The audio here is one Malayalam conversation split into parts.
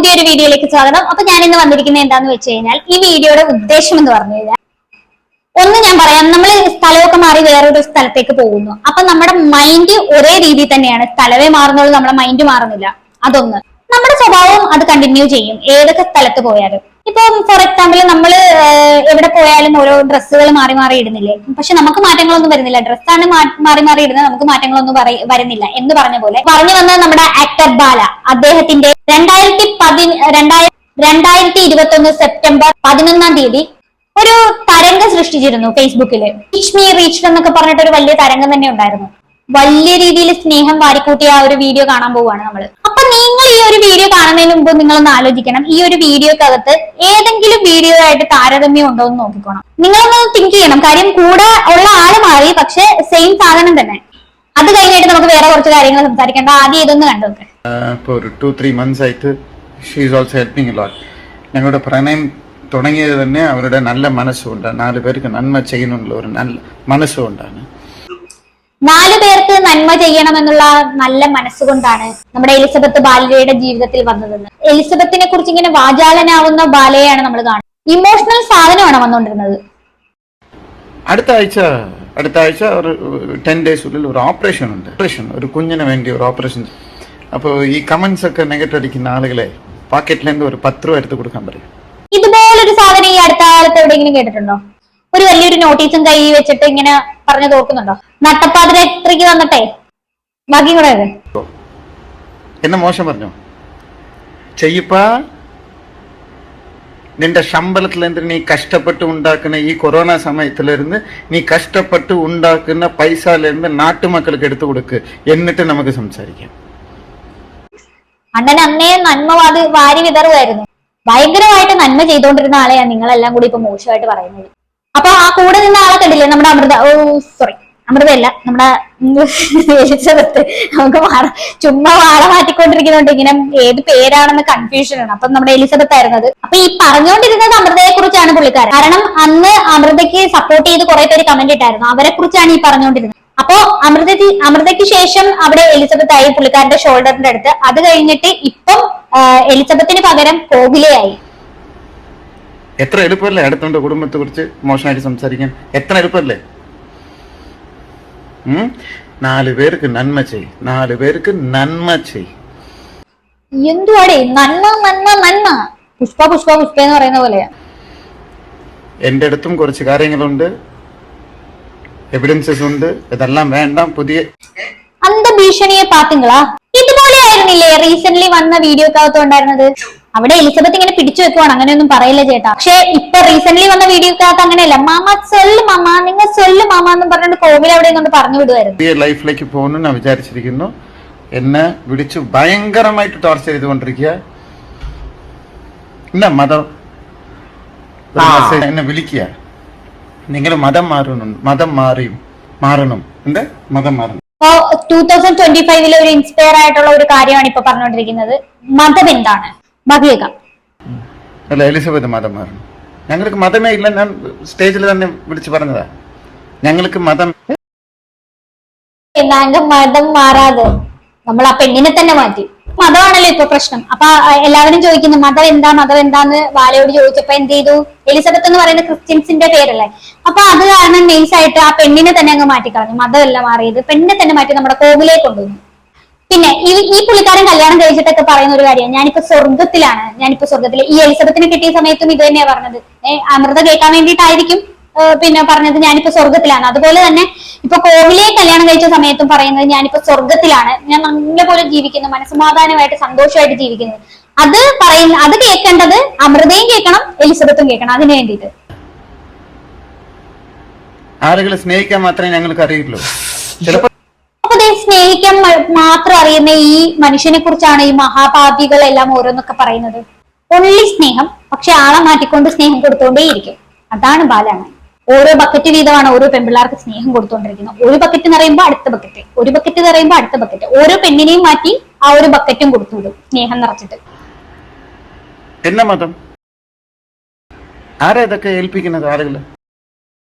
പുതിയൊരു വീഡിയോയിലേക്ക് സ്വാഗതം. അപ്പൊ ഞാൻ ഇന്ന് വന്നിരിക്കുന്നത് എന്താന്ന് വെച്ച് കഴിഞ്ഞാൽ, ഈ വീഡിയോയുടെ ഉദ്ദേശം എന്ന് പറഞ്ഞു കഴിഞ്ഞാൽ, ഒന്ന് ഞാൻ പറയാം, നമ്മൾ സ്ഥലമൊക്കെ മാറി വേറൊരു സ്ഥലത്തേക്ക് പോകുന്നു. അപ്പൊ നമ്മുടെ മൈൻഡ് ഒരേ രീതിയിൽ തന്നെയാണ്. സ്ഥലമേ മാറുന്നുള്ളൂ, നമ്മുടെ മൈൻഡ് മാറുന്നില്ല. അതൊന്ന്, നമ്മുടെ സ്വഭാവം അത് കണ്ടിന്യൂ ചെയ്യും ഏതൊക്കെ സ്ഥലത്ത് പോയാലും. ഇപ്പൊ ഫോർ എക്സാമ്പിൾ, നമ്മൾ എവിടെ പോയാലും ഓരോ ഡ്രസ്സുകൾ മാറി മാറി ഇടുന്നില്ലേ? പക്ഷെ നമുക്ക് മാറ്റങ്ങളൊന്നും വരുന്നില്ല. ഡ്രസ്സാണ് മാറി മാറി ഇടുന്നത്, നമുക്ക് മാറ്റങ്ങളൊന്നും വരുന്നില്ല എന്ന് പറഞ്ഞ പോലെ പറഞ്ഞു വന്നത് നമ്മുടെ ആക്ടർ ബാല. അദ്ദേഹത്തിന്റെ 2021 സെപ്റ്റംബർ 11 ഒരു തരംഗം സൃഷ്ടിച്ചിരുന്നു ഫേസ്ബുക്കില്. റീച്ച് മീ റീച്ച് എന്നൊക്കെ പറഞ്ഞിട്ട് ഒരു വലിയ തരംഗം തന്നെ ഉണ്ടായിരുന്നു. വലിയ രീതിയിൽ സ്നേഹം വാരിക്കൂട്ടിയ ആ ഒരു വീഡിയോ കാണാൻ പോവുകയാണ് നമ്മൾ. അപ്പൊ നിങ്ങൾ ഈ ഒരു വീഡിയോ കാണുന്നതിന് മുമ്പ് നിങ്ങളൊന്ന് ആലോചിക്കണം, ഈ ഒരു വീഡിയോക്കകത്ത് ഏതെങ്കിലും വീഡിയോ ആയിട്ട് താരതമ്യം ഉണ്ടോ എന്ന് നോക്കിക്കോണം. നിങ്ങളൊന്ന് തിങ്ക് ചെയ്യണം. കാര്യം കൂടെ ഉള്ള ആള് മാറി, പക്ഷെ സെയിം സാധനം തന്നെ. അത് കഴിഞ്ഞിട്ട് നമുക്ക് വേറെ കുറച്ച് കാര്യങ്ങൾ സംസാരിക്കേണ്ട. ആദ്യം ഇതൊന്ന് കണ്ടോക്കെ. ഒരു 2-3 months ആയിട്ട് she is also helping a lot. ഞങ്ങളുടെ പ്രണയം തുടങ്ങിയത് തന്നെ അവരുടെ നല്ല മനസ്സുകൊണ്ടാണ്. 4 പേർക്ക് നന്മ ചെയ്യുന്നുള്ള ഒരു നല്ല മനസ്സുകൊണ്ടാണ്. 4 പേർക്ക് നന്മ ചെയ്യണമെന്നുള്ള നല്ല മനസ്സുകൊണ്ടാണ് നമ്മുടെ എലിസബത്ത് ബാലയുടെ ജീവിതത്തിൽ വന്നതെന്ന്. എലിസബത്തിനെ കുറിച്ച് ഇങ്ങനെ വാചാലനാവുന്ന ബാലയാണ് നമ്മൾ കാണുന്നത്. ഇമോഷണൽ സാധനമാണ് വന്നുകൊണ്ടിരുന്നത്. അടുത്ത ആഴ്ച ഒരു 10 days ഉള്ളിൽ ഒരു ഓപ്പറേഷൻ ഉണ്ട്. ഒരു കുഞ്ഞിന് വേണ്ടി ഒരു ഓപ്പറേഷൻ. അപ്പോൾ ഈ കമന്റ്സ് ഒക്കെ നെഗറ്റീവ് അടിക്കുന്ന ആളുകളെ പാക്കറ്റിൽ നിന്ന് ഒരു 10 രൂപ എടുത്ത് കൊടുക്കാൻ പറയും. ഇതുപോലൊരു സാധനം ഈ അടുത്ത കാലത്ത് എവിടെയെങ്കിലും കേട്ടിട്ടുണ്ടോ? ഒരു വലിയൊരു നോട്ടീസും കൈ വെച്ചിട്ട് ഇങ്ങനെ പറഞ്ഞു തോക്കുന്നുണ്ടോ? നട്ടപ്പാതിരക്ക് വന്നിട്ടെ ബാക്കി കൂടെ എന്നെ മോശം പറഞ്ഞോ? ചെയ്യപ്പാ, നിന്റെ ശമ്പളത്തിലിருந்து നീ കഷ്ടപ്പെട്ട് ഉണ്ടാക്കുന്ന ഈ കൊറോണ സമയത്തിലിരുന്ന് നീ കഷ്ടപ്പെട്ട് ഉണ്ടാക്കുന്ന പൈസയിലിருந்து നാട്ടുമക്കൾക്ക് എടുത്തു കൊടുക്ക്, എന്നിട്ട് നമുക്ക് സംസാരിക്കാം. അണ്ണൻ അന്നേ നന്മ വാരി വിതറുമായിരുന്നു. ഭയങ്കരമായിട്ട് നന്മ ചെയ്തുകൊണ്ടിരുന്ന ആളെയാണ് നിങ്ങളെല്ലാം കൂടി ഇപ്പൊ മോശമായിട്ട് പറയുന്നത്. അപ്പൊ ആ കൂടെ നിന്ന ആളെ കണ്ടില്ലേ? നമ്മുടെ അമൃതയല്ല, നമ്മുടെ എലിസബത്ത്. നമുക്ക് ചുമ്മാ വാള മാറ്റിക്കൊണ്ടിരിക്കുന്നുണ്ട്. ഇങ്ങനെ ഏത് പേരാണെന്ന് കൺഫ്യൂഷൻ ആണ്. അപ്പൊ നമ്മുടെ എലിസബത്ത് ആയിരുന്നത്. അപ്പൊ ഈ പറഞ്ഞുകൊണ്ടിരുന്നത് അമൃതയെ കുറിച്ചാണ് പുള്ളിക്കാരൻ. കാരണം അന്ന് അമൃതയ്ക്ക് സപ്പോർട്ട് ചെയ്ത് കുറെ പേര് കമന്റ് ഇട്ടായിരുന്നു. അവരെ കുറിച്ചാണ് ഈ പറഞ്ഞുകൊണ്ടിരുന്നത്. അപ്പോ അമൃതയ്ക്ക് ശേഷം അവിടെ എലിസബത്ത് ആയി, പുള്ളിക്കാരന്റെ ഷോൾഡറിന്റെ അടുത്ത്. അത് കഴിഞ്ഞിട്ട് ഇപ്പം എലിസബത്തിന് പകരം കോകിലയായി. എത്ര എളുപ്പമല്ലേ അടുത്തുണ്ട് കുടുംബത്തെ കുറിച്ച് മോശമായിട്ട് സംസാരിക്കാൻ? എത്ര എളുപ്പമല്ലേ? 4 പേർക്ക് നന്മ ചെയ്, 4 പേർക്ക് നന്മ ചെയ്. എന്തുവാടേ നന്മ നന്മ നന്മ? പുഷ്പ പുഷ്പ പുഷ്പ എന്ന് പറയുന്ന പോലെയാ. എന്റെ അടുത്തും കുറച്ച് കാര്യങ്ങളുണ്ട്, എവിഡൻസസ് ഉണ്ട്. ഇതെല്ലാം വേണ്ട. പുതിയ അന്ധഭീഷണിയെ പാത്തുങ്ങളാ. ഇതുപോലെ ആയിരുന്നില്ലേ റീസെന്റ് വന്ന വീഡിയോക്കകത്ത് ഉണ്ടായിരുന്നത്? അവിടെ എലിസബത്ത് ഇങ്ങനെ പിടിച്ചു വെക്കുവാണ്, അങ്ങനെയൊന്നും പറയില്ല ചേട്ടാ. പക്ഷെ ഇപ്പൊ റീസെന്റ് വന്ന വീഡിയോക്കകത്ത് അങ്ങനെയല്ല. മാമ സൊല്ല് മാമ, നിങ്ങൾ സൊല്ല് മാമ എന്ന് പറഞ്ഞിട്ട് കോവിൽ അവിടെ കൊണ്ട് പറഞ്ഞു വിടുമായിരുന്നു. പുതിയ ലൈഫിലേക്ക് പോകുന്നു ഞാൻ വിചാരിച്ചിരിക്കുന്നു. എന്നെ വിളിച്ചു ഭയങ്കരമായിട്ട് ടോർച്ചർ ചെയ്തുകൊണ്ടിരിക്കുക. എന്താ മതം എന്നെ വിളിക്കുക, നിങ്ങൾ മതം മാറണം. എന്താ മതം മാറണം? 2025 ഒരു ഇൻസ്പയർ ആയിട്ടുള്ള ഒരു കാര്യമാണ് ഇപ്പൊ പറഞ്ഞുകൊണ്ടിരിക്കുന്നത്. മതം എന്താണ്? ഭഗീകം അല്ല, എലിസബത്ത് മതം മാറണം. ഞങ്ങൾക്ക് മതമേ ഇല്ല. ഞാൻ സ്റ്റേജിൽ തന്നെ വിളിച്ചു പറഞ്ഞതാ, ഞങ്ങൾക്ക് മതം മതം മാറാതെ നമ്മൾ ആ പെണ്ണിനെ തന്നെ മാറ്റി. മതമാണല്ലോ ഇപ്പൊ പ്രശ്നം. അപ്പൊ എല്ലാവരും ചോദിക്കുന്നു മതം എന്താന്ന് വാലയോട് ചോദിച്ചപ്പോ എന്ത് ചെയ്തു? എലിസബത്ത് എന്ന് പറയുന്ന ക്രിസ്ത്യൻസിന്റെ പേരല്ലേ. അപ്പൊ അത് കാരണം നൈസായിട്ട് ആ പെണ്ണിനെ തന്നെ അങ്ങ് മാറ്റിക്കളഞ്ഞു. മതമല്ല മാറിയത്, പെണ്ണിനെ തന്നെ മാറ്റി നമ്മുടെ കോവിലേക്ക് കൊണ്ടുവന്നു. പിന്നെ ഈ പുള്ളിക്കാരൻ കല്യാണം കഴിച്ചിട്ടൊക്കെ പറയുന്ന ഒരു കാര്യം, ഞാനിപ്പോ സ്വർഗത്തിൽ. ഈ എലിസബത്തിനെ കിട്ടിയ സമയത്തും ഇത് തന്നെയാ പറഞ്ഞത്. അമൃത കേൾക്കാൻ വേണ്ടിയിട്ടായിരിക്കും പിന്നെ പറഞ്ഞത് ഞാനിപ്പോ സ്വർഗത്തിലാണ്. അതുപോലെ തന്നെ ഇപ്പൊ കോവിലെ കല്യാണം കഴിച്ച സമയത്തും പറയുന്നത് ഞാനിപ്പോ സ്വർഗത്തിലാണ്, ഞാൻ നല്ലപോലെ ജീവിക്കുന്നു, മനസ്സമാധാനമായിട്ട് സന്തോഷമായിട്ട് ജീവിക്കുന്നത്. അത് കേൾക്കേണ്ടത് അമൃതയും കേൾക്കണം, എലിസബത്തും കേൾക്കണം. അതിനു വേണ്ടിയിട്ട് ആളുകളെ സ്നേഹിക്കാൻ മാത്രമേ ഞങ്ങൾക്ക് അറിയുള്ളൂ. അപ്പൊ സ്നേഹിക്കാൻ മാത്രം അറിയുന്ന ഈ മനുഷ്യനെ കുറിച്ചാണ് ഈ മഹാപാപികളെല്ലാം ഓരോന്നൊക്കെ പറയുന്നത്. ഒൺലി സ്നേഹം, പക്ഷെ ആളെ മാറ്റിക്കൊണ്ട് സ്നേഹം കൊടുത്തോണ്ടേയിരിക്കും. അതാണ് ബാലാണ്. ഓരോ ബക്കറ്റ് വീതമാണ് ഓരോ പെൺപിള്ളേർക്ക് സ്നേഹം കൊടുത്തോണ്ടിരിക്കുന്നത്. ഒരു ബക്കറ്റ് നിറയുമ്പോ അടുത്ത ബക്കറ്റ്, ഒരു ബക്കറ്റ് നിറയുമ്പോ അടുത്ത ബക്കറ്റ്. ഓരോ പെണ്ണിനെയും മാറ്റി ആ ഒരു ബക്കറ്റും കൊടുത്തുവിടും സ്നേഹം നിറച്ചിട്ട്. എന്നാ മതം? ആരാ ഇതൊക്കെ ഏൽപ്പിക്കുന്നത് ആളുകള്?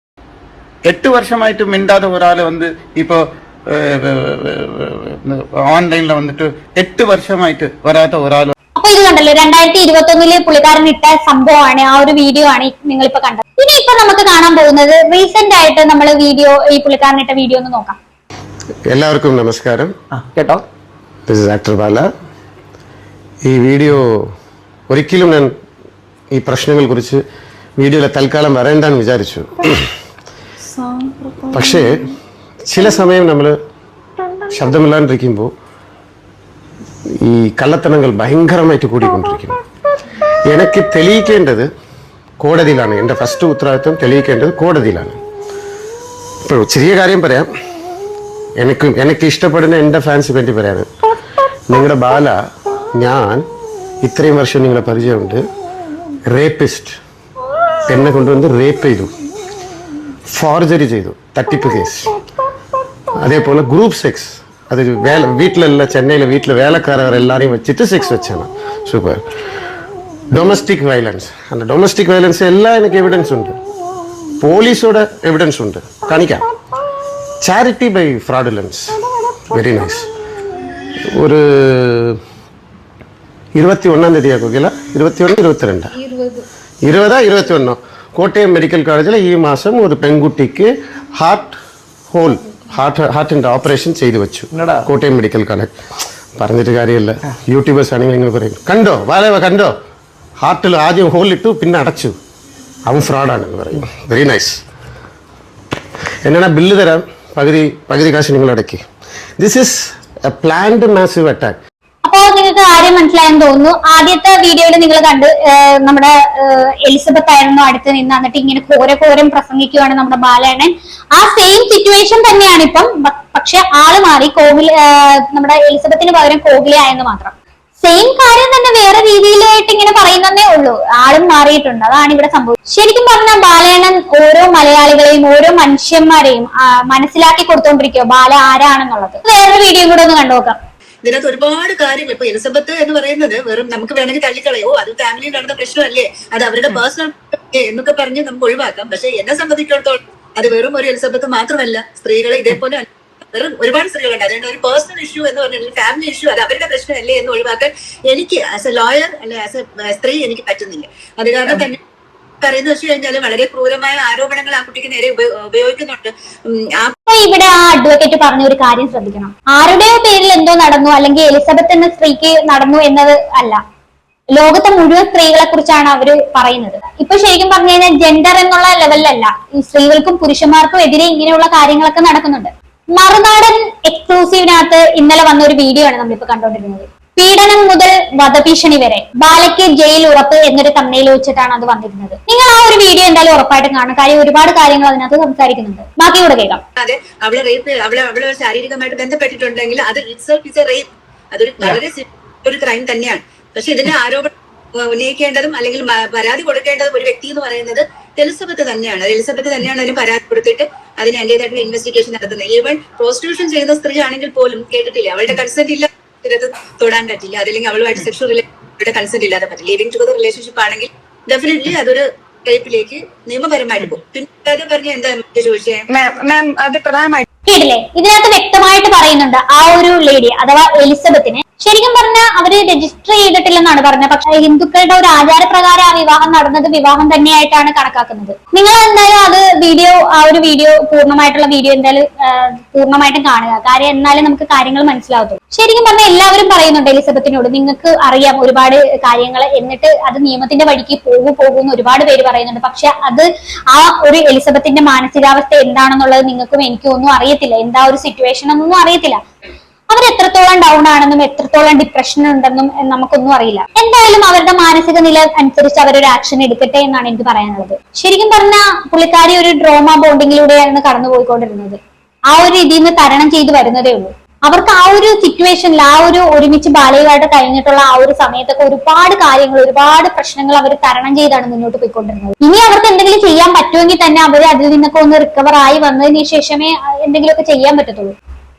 8 വർഷമായിട്ട് മിണ്ടാതെ ഒരാള് വന്ന് ഇപ്പൊ ഓൺലൈനിൽ വന്നിട്ട് 8 വർഷമായിട്ട് വരാത്ത ഒരാൾ അപ്പൊ ഇത് കണ്ടല്ലോ 2021 പുള്ളിക്കാരൻ ഇട്ട സംഭവമാണ്, ആ ഒരു വീഡിയോ ആണ് നിങ്ങളിപ്പോ കണ്ടത്. ഇനിയിപ്പോ നമുക്ക് കാണാൻ പോകുന്നത് റീസെന്റ് ആയിട്ട് നമ്മൾ വീഡിയോ, ഈ പുള്ളിക്കാരൻ ഇട്ട വീഡിയോ ഒന്ന് നോക്കാം. എല്ലാവർക്കും നമസ്കാരം. കേട്ടോ, ദിസ് ഇസ് ആക്ടർ ബാല. ഈ വീഡിയോ ഒരിക്കലും ഞാൻ ഈ പ്രശ്നങ്ങളെ കുറിച്ച് വീഡിയോയിൽ തൽക്കാലം വരേണ്ടെന്ന് വിചാരിച്ചു. പക്ഷേ ചില സമയം നമ്മൾ ശബ്ദമില്ലാണ്ടിരിക്കുമ്പോൾ ഈ കള്ളത്തനങ്ങൾ ഭയങ്കരമായിട്ട് കൂടിക്കൊണ്ടിരിക്കുന്നു. എനിക്ക് തെളിയിക്കേണ്ടത് കോടതിയിലാണ്. എൻ്റെ ഫസ്റ്റ് ഉത്തരവാദിത്വം തെളിയിക്കേണ്ടത് കോടതിയിലാണ്. ഇപ്പോൾ ചെറിയ കാര്യം പറയാം. എനിക്ക് ഇഷ്ടപ്പെടുന്ന എൻ്റെ ഫാൻസ് വേണ്ടി പറയാണ്. നിങ്ങളുടെ ബാല, ഞാൻ ഇത്രയും വർഷം നിങ്ങളെ പരിചയമുണ്ട്. റേപ്പിസ്റ്റ്, എന്നെ കൊണ്ടുവന്ന് റേപ്പ് ചെയ്തു, ഫോർജറി ചെയ്തു, തട്ടിപ്പ് കേസ്. അതേപോലെ ഗ്രൂപ്പ് സെക്സ്, അത് വീട്ടിലെല്ലാം ചെന്നൈയിലെ വീട്ടിലെ വേലക്കാരെല്ലാരെയും വെച്ചിട്ട് സെക്സ് വെച്ചാണ്. സൂപ്പർ. ഡൊമസ്റ്റിക് വയലൻസ്, அந்த ഡൊമസ്റ്റിക് വയലൻസ് എല്ലാം എനിക്ക് എവിഡൻസ് ഉണ്ട്. പോലീസോടെ എവിഡൻസ് ഉണ്ട്, കാണിക്കാം. Charity by fraudulence, very nice. ഒരു 21 തീയതിയാക്കില്ല, 21, 22, 21 കോട്ടയം മെഡിക്കൽ കോളേജിൽ ഈ മാസം ഒരു പെൺകുട്ടിക്ക് ഹാർട്ടിന്റെ ഓപ്പറേഷൻ ചെയ്തു വെച്ചു. Kottayam medical college. പറഞ്ഞിട്ട് കാര്യമില്ല, യൂട്യൂബേഴ്സ് ആണെങ്കിൽ നിങ്ങൾ പറയും, കണ്ടോ വാലവ കണ്ടോ, ഹാർട്ടിൽ ആദ്യം ഹോളിട്ടു പിന്നെ അടച്ചു, അവൻ ഫ്രോഡാണെന്ന് പറയും. Very nice. എന്നാണ് ബില്ല് തരാം, പകുതി കാശ് നിങ്ങൾ അടക്കി. This is A planned massive attack. അപ്പോ നിങ്ങൾക്ക് കാര്യം മനസ്സിലായെന്ന് തോന്നുന്നു. ആദ്യത്തെ വീഡിയോയിൽ നിങ്ങൾ കണ്ട് നമ്മുടെ എലിസബത്ത് ആയിരുന്നു അടുത്ത് നിന്ന്, എന്നിട്ട് ഇങ്ങനെ കോരം പ്രസംഗിക്കുകയാണ് നമ്മുടെ ബാലണ്ണൻ. ആ സെയിം സിറ്റുവേഷൻ തന്നെയാണ് ഇപ്പം, പക്ഷെ ആള് മാറി. നമ്മുടെ എലിസബത്തിന് പകരം കോഹ്ലി ആയെന്ന് മാത്രം. സെയിം കാര്യം തന്നെ വേറെ രീതിയിലായിട്ട് ഇങ്ങനെ പറയുന്നതേ ഉള്ളൂ. ആളും മാറിയിട്ടുണ്ട്, അതാണ് ഇവിടെ സംഭവിച്ചത്. ശരിക്കും പറഞ്ഞാൽ ബാലണ്ണൻ ഓരോ മലയാളികളെയും ഓരോ മനുഷ്യന്മാരെയും മനസ്സിലാക്കി കൊടുത്തോണ്ടിരിക്കുക ബാല ആരാണെന്നുള്ളത്. വേറൊരു വീഡിയോ കൂടെ ഒന്ന് കണ്ടുനോക്കാം. ഇതിനകത്ത് ഒരുപാട് കാര്യങ്ങൾ, ഇപ്പൊ എലിസബത്ത് എന്ന് പറയുന്നത് വെറും നമുക്ക് വേണമെങ്കിൽ തള്ളിക്കളയോ, അത് ഫാമിലിയിൽ നടന്ന പ്രശ്നമല്ലേ, അത് അവരുടെ പേഴ്സണൽ എന്നൊക്കെ പറഞ്ഞ് നമുക്ക് ഒഴിവാക്കാം. പക്ഷെ എന്നെ സംബന്ധിച്ചിടത്തോളം അത് വെറും ഒരു എലിസബത്ത് മാത്രമല്ല, സ്ത്രീകളെ ഇതേപോലെ വെറും ഒരുപാട് സ്ത്രീകളുണ്ട്. അതുകൊണ്ട് ഒരു പേഴ്സണൽ ഇഷ്യൂ എന്ന് പറഞ്ഞാൽ ഫാമിലി ഇഷ്യൂ, അത് അവരുടെ പ്രശ്നമല്ലേ എന്ന് ഒഴിവാക്കാൻ എനിക്ക് ആസ് എ ലോയർ അല്ലെ ആസ് എ സ്ത്രീ എനിക്ക് പറ്റുന്നില്ല. അത് കാരണം തന്നെ പറയുന്നത് വെച്ച് കഴിഞ്ഞാൽ വളരെ ക്രൂരമായ ആരോപണങ്ങൾ ആ കുട്ടിക്ക് നേരെ ഉപയോഗിക്കുന്നുണ്ട്. ഇവിടെ ആ അഡ്വക്കേറ്റ് പറഞ്ഞ ഒരു കാര്യം ശ്രദ്ധിക്കണം. ആരുടെയോ പേരിൽ എന്തോ നടന്നു, അല്ലെങ്കിൽ എലിസബത്ത് എന്ന സ്ത്രീക്ക് നടന്നു എന്നത് അല്ല, ലോകത്തെ മുഴുവൻ സ്ത്രീകളെ കുറിച്ചാണ് അവര് പറയുന്നത്. ഇപ്പൊ ശരിക്കും പറഞ്ഞു കഴിഞ്ഞാൽ ജെൻഡർ എന്നുള്ള ലെവലിലല്ല, ഈ സ്ത്രീകൾക്കും പുരുഷന്മാർക്കും എതിരെ ഇങ്ങനെയുള്ള കാര്യങ്ങളൊക്കെ നടക്കുന്നുണ്ട്. മറുനാടൻ എക്സ്ക്ലൂസീവിനകത്ത് ഇന്നലെ വന്ന ഒരു വീഡിയോ ആണ് നമ്മളിപ്പോ കണ്ടോണ്ടിരുന്നത്. പീഡനം മുതൽ വധഭീഷണി വരെ, ബാലയ്ക്ക് ജയിൽ ഉറപ്പ് എന്നൊരു തമ്മനയിൽ വെച്ചിട്ടാണ് അത് വന്നിരുന്നത്. നിങ്ങൾ ആ ഒരു വീഡിയോ എന്തായാലും ഉറപ്പായിട്ടും കാണും, കാര്യം ഒരുപാട് കാര്യങ്ങൾ അതിനകത്ത് സംസാരിക്കുന്നുണ്ട്. ബാക്കി കൂടെ കേൾക്കാം. അതെ, അവളെ ശാരീരികമായിട്ട് ബന്ധപ്പെട്ടിട്ടുണ്ടെങ്കിൽ അത് ഇറ്റ്സെൽഫ് ഇസ് എ റേപ്പ്, അതൊരു വളരെ ഒരു ക്രൈം തന്നെയാണ്. പക്ഷെ ഇതിന്റെ ആരോപണം ഉന്നയിക്കേണ്ടതും അല്ലെങ്കിൽ പരാതി കൊടുക്കേണ്ടതും ഒരു വ്യക്തി എന്ന് പറയുന്നത് എലിസബത്ത് തന്നെയാണ്. എലിസബത്ത് തന്നെയാണ് അതിന് പരാതി കൊടുത്തിട്ട് അതിന് അതിൻ്റെതായിട്ടുള്ള ഇൻവെസ്റ്റിഗേഷൻ നടത്തുന്നത്. ഈവൻ പ്രോസ്റ്റിറ്റ്യൂഷൻ ചെയ്യുന്ന സ്ത്രീ ആണെങ്കിൽ പോലും കേട്ടിട്ടില്ല, അവളുടെ കൺസെന്റ് ഇല്ല, തൊടാൻ പറ്റില്ല, അതല്ലെങ്കിൽ അവളുമായിട്ട് സെക്ഷൽ റിലേഷൻഷിപ്പ് കൺസെന്റ് ഇല്ലാതെ പറ്റില്ല. ലിവിംഗ് ടുഗദർ റിലേഷൻഷിപ്പ് ആണെങ്കിൽ ഡെഫിനറ്റ്ലി അതൊരു റേപ്പിലേക്ക് നിയമപരമായിട്ട് പോകും. പിന്നെ പറഞ്ഞ എന്താ ചോദിച്ചേ മാം, അത് പ്രധാനമായിട്ട് കേട്ടില്ലേ, ഇതിനകത്ത് വ്യക്തമായിട്ട് പറയുന്നുണ്ട് ആ ഒരു ലേഡി അഥവാ എലിസബത്തിനെ ശരിക്കും പറഞ്ഞാൽ അവര് രജിസ്റ്റർ ചെയ്തിട്ടില്ലെന്നാണ് പറഞ്ഞത്. പക്ഷെ ഹിന്ദുക്കളുടെ ഒരു ആചാരപ്രകാരം ആ വിവാഹം നടന്നത് വിവാഹം തന്നെയായിട്ടാണ് കണക്കാക്കുന്നത്. നിങ്ങൾ എന്തായാലും അത് ആ ഒരു വീഡിയോ പൂർണ്ണമായിട്ടുള്ള വീഡിയോ എന്തായാലും പൂർണ്ണമായിട്ടും കാണുക, കാര്യം എന്നാലും നമുക്ക് കാര്യങ്ങൾ മനസ്സിലാവത്തുള്ളൂ. ശരിക്കും പറഞ്ഞാൽ എല്ലാവരും പറയുന്നുണ്ട് എലിസബത്തിനോട്, നിങ്ങൾക്ക് അറിയാം ഒരുപാട് കാര്യങ്ങൾ, എന്നിട്ട് അത് നിയമത്തിന്റെ വഴിക്ക് പോകുമെന്ന് ഒരുപാട് പേര് പറയുന്നുണ്ട്. പക്ഷെ അത് ആ ഒരു എലിസബത്തിന്റെ മാനസികാവസ്ഥ എന്താണെന്നുള്ളത് നിങ്ങൾക്കും എനിക്കും ഒന്നും അറിയത്തില്ല, എന്താ ഒരു സിറ്റുവേഷൻ എന്നൊന്നും അറിയത്തില്ല. അവർ എത്രത്തോളം ഡൗൺ ആണെന്നും എത്രത്തോളം ഡിപ്രഷൻ ഉണ്ടെന്നും നമുക്കൊന്നും അറിയില്ല. എന്തായാലും അവരുടെ മാനസിക നില അനുസരിച്ച് അവരൊരു ആക്ഷൻ എടുക്കട്ടെ എന്നാണ് എനിക്ക് പറയാനുള്ളത്. ശരിക്കും പറഞ്ഞാൽ പുള്ളിക്കാരി ഒരു ഡ്രോമ ബോണ്ടിങ്ങിലൂടെയാണ് കടന്നുപോയിക്കൊണ്ടിരുന്നത്. ആ ഒരു രീതിയിൽ നിന്ന് തരണം ചെയ്ത് വരുന്നതേ ഉള്ളൂ. അവർക്ക് ആ ഒരു സിറ്റുവേഷനിൽ ആ ഒരു ഒരുമിച്ച് ബാലയുമായിട്ട് കഴിഞ്ഞിട്ടുള്ള ആ ഒരു സമയത്തൊക്കെ ഒരുപാട് കാര്യങ്ങൾ, ഒരുപാട് പ്രശ്നങ്ങൾ അവർ തരണം ചെയ്താണ് മുന്നോട്ട് പോയിക്കൊണ്ടിരുന്നത്. ഇനി അവർക്ക് എന്തെങ്കിലും ചെയ്യാൻ പറ്റുമെങ്കിൽ തന്നെ അവർ അതിൽ നിന്നൊക്കെ ഒന്ന് റിക്കവർ ആയി വന്നതിന് ശേഷമേ എന്തെങ്കിലുമൊക്കെ ചെയ്യാൻ പറ്റത്തുള്ളൂ.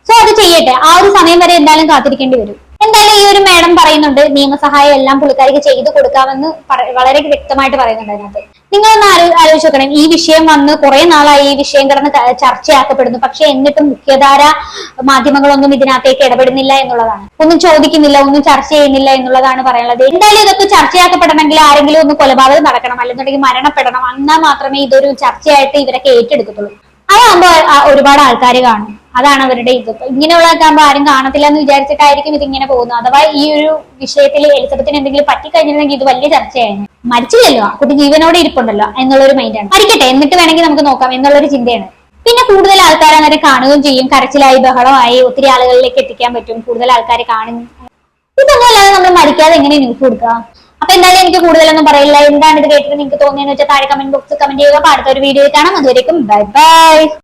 സോ അത് ചെയ്യട്ടെ, ആ ഒരു സമയം വരെ എന്തായാലും കാത്തിരിക്കേണ്ടി വരും. എന്തായാലും ഈ ഒരു മാഡം പറയുന്നുണ്ട് നിയമസഹായം എല്ലാം പുള്ളിക്കാരിക്ക് ചെയ്തു കൊടുക്കാമെന്ന് വളരെ വ്യക്തമായിട്ട് പറയുന്നുണ്ട് അതിനകത്ത്. നിങ്ങളൊന്ന് ആലോചിച്ച് നോക്കണം, ഈ വിഷയം വന്ന് കുറെ നാളായി ഈ വിഷയം കിടന്ന് ചർച്ചയാക്കപ്പെടുന്നു. പക്ഷെ എന്നിട്ടും മുഖ്യധാര മാധ്യമങ്ങളൊന്നും ഇതിനകത്തേക്ക് ഇടപെടുന്നില്ല എന്നുള്ളതാണ്. ഒന്നും ചോദിക്കുന്നില്ല, ഒന്നും ചർച്ച ചെയ്യുന്നില്ല എന്നുള്ളതാണ് പറയാനുള്ളത്. എന്തായാലും ഇതൊക്കെ ചർച്ചയാക്കപ്പെടണമെങ്കിൽ ആരെങ്കിലും ഒന്ന് കൊലപാതകം നടക്കണം, അല്ലെന്നുണ്ടെങ്കിൽ മരണപ്പെടണം, എന്നാൽ മാത്രമേ ഇതൊരു ചർച്ചയായിട്ട് ഇവരൊക്കെ ഏറ്റെടുക്കത്തുള്ളൂ. അതാകുമ്പോ ഒരുപാട് ആൾക്കാർ കാണും, അതാണ് അവരുടെ ഇത്. ഇങ്ങനെയുള്ളതൊക്കെ ആകുമ്പോൾ ആരും കാണത്തില്ല എന്ന് വിചാരിച്ചിട്ടായിരിക്കും ഇതിങ്ങനെ പോകുന്നത്. അഥവാ ഈ ഒരു വിഷയത്തിൽ എലിസബത്തിന് എന്തെങ്കിലും പറ്റിക്കഴിഞ്ഞിരുന്നെങ്കിൽ ഇത് വലിയ ചർച്ചയായിരുന്നു. മരിച്ചില്ലല്ലോ, കുട്ടി ജീവനോടെ ഇരിപ്പുണ്ടല്ലോ എന്നുള്ളൊരു മൈൻഡാണ്. മരിക്കട്ടെ, എന്നിട്ട് വേണമെങ്കിൽ നമുക്ക് നോക്കാം എന്നുള്ളൊരു ചിന്തയാണ്. പിന്നെ കൂടുതൽ ആൾക്കാർ അങ്ങനെ കാണുകയും ചെയ്യും, കരച്ചിലായി ബഹളമായി ഒത്തിരി ആളുകളിലേക്ക് എത്തിക്കാൻ പറ്റും, കൂടുതൽ ആൾക്കാർ കാണും. ഇതൊന്നും അല്ലാതെ നമ്മൾ മരിക്കാതെ എങ്ങനെ ന്യൂസ് കൊടുക്കുക? അപ്പൊ എന്തായാലും എനിക്ക് കൂടുതലൊന്നും പറയില്ല. എന്താണ് ഇത് കേട്ടിട്ട് നിങ്ങൾക്ക് തോന്നിയെന്ന് വെച്ചാൽ താഴെ കമന്റ് ബോക്സിൽ കമന്റ് ചെയ്യുക. അടുത്ത ഒരു വീഡിയോ കാണാം. അതുവരേക്കും ബൈ ബൈ.